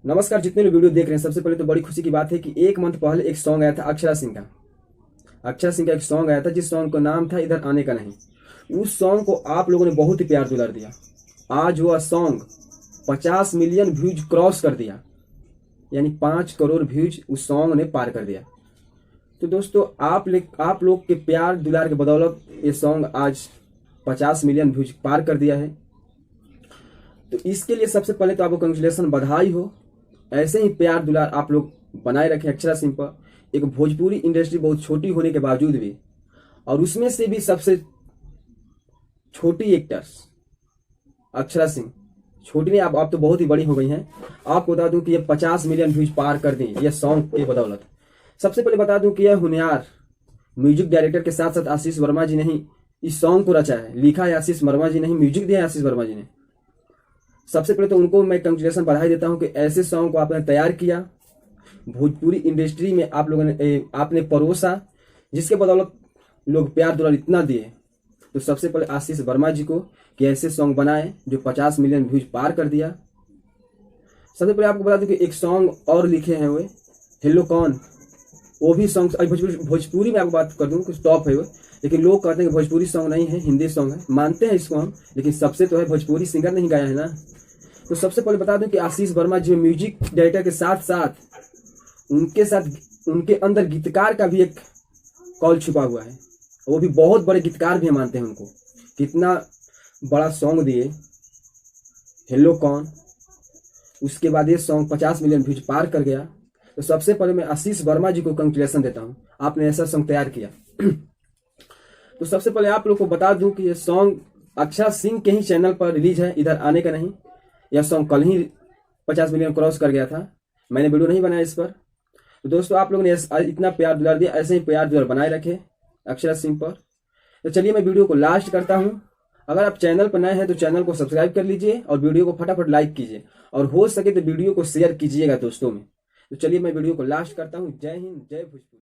नमस्कार, जितने लोग वीडियो देख रहे हैं, सबसे पहले तो बड़ी खुशी की बात है कि एक मंथ पहले एक सॉन्ग आया था अक्षरा सिंह का। अक्षरा सिंह का एक सॉन्ग आया था जिस सॉन्ग का नाम था इधर आने का नहीं। उस सॉन्ग को आप लोगों ने बहुत ही प्यार दुलार दिया। आज वह सॉन्ग 50 मिलियन व्यूज क्रॉस कर दिया, यानी 5 करोड़ व्यूज उस सॉन्ग ने पार कर दिया। तो दोस्तों, आप लोग के प्यार दुलार के बदौलत ये सॉन्ग आज 50 मिलियन व्यूज पार कर दिया है। तो इसके लिए सबसे पहले तो आपको कंग्रेचुलेसन, बधाई हो। ऐसे ही प्यार दुलार आप लोग बनाए रखें अक्षरा सिंह पर। एक भोजपुरी इंडस्ट्री बहुत छोटी होने के बावजूद भी, और उसमें से भी सबसे छोटी एक्टर्स अक्षरा सिंह, छोटी नहीं, आप तो बहुत ही बड़ी हो गई हैं। आपको बता दूं कि ये 50 मिलियन व्यूज पार कर दी ये सॉन्ग के बदौलत। सबसे पहले बता दूं कि यह हुनियार म्यूजिक डायरेक्टर के साथ साथ आशीष वर्मा जी ने ही इस सॉन्ग को रचा है। लिखा है आशीष वर्मा जी ने ही, म्यूजिक दिया है आशीष वर्मा जी ने। सबसे पहले तो उनको मैं कंग्रेचुलेसन, बधाई देता हूं कि ऐसे सॉन्ग को आपने तैयार किया, भोजपुरी इंडस्ट्री में आप लोगों ने आपने परोसा, जिसके बदौलत लोग प्यार दुलार इतना दिए। तो सबसे पहले आशीष वर्मा जी को कि ऐसे सॉन्ग बनाए जो 50 मिलियन व्यूज पार कर दिया। सबसे पहले आपको बता दूं कि एक सॉन्ग और लिखे हैं वे, हेलो कौन, वो भी सॉन्ग भोजपुरी में आपको बात कर दूं कि टॉप है वो। लेकिन लोग कहते हैं कि भोजपुरी सॉन्ग नहीं है, हिंदी सॉन्ग है। मानते हैं इसको हम, लेकिन सबसे तो है भोजपुरी सिंगर नहीं गाया है ना। तो सबसे पहले बता दूं कि आशीष वर्मा जी म्यूजिक डायरेक्टर के साथ साथ उनके अंदर गीतकार का भी एक कौल छुपा हुआ है। वो भी बहुत बड़े गीतकार भी मानते हैं उनको। कितना बड़ा सॉन्ग दिए हेलो कौन, उसके बाद ये सॉन्ग 50 मिलियन व्यूज पार कर गया। तो सबसे पहले मैं आशीष वर्मा जी को कंग्रेचुलेसन देता हूं, आपने ऐसा सॉन्ग तैयार किया। तो सबसे पहले आप लोग को बता दूं कि ये सॉन्ग अक्षरा सिंह के ही चैनल पर रिलीज है, इधर आने का नहीं। यह सॉन्ग कल ही 50 मिलियन क्रॉस कर गया था, मैंने वीडियो नहीं बनाया इस पर। तो दोस्तों, आप लोगों ने इतना प्यार दुलार दिया, ऐसे ही प्यार दुलार बनाए रखे अक्षरा सिंह पर। तो चलिए मैं वीडियो को लास्ट करता हूँ। अगर आप चैनल पर नए हैं तो चैनल को सब्सक्राइब कर लीजिए और वीडियो को फटाफट लाइक कीजिए, और हो सके तो वीडियो को शेयर कीजिएगा दोस्तों में। तो चलिए मैं वीडियो को लास्ट करता हूँ। जय हिंद, जय भोजपुरी।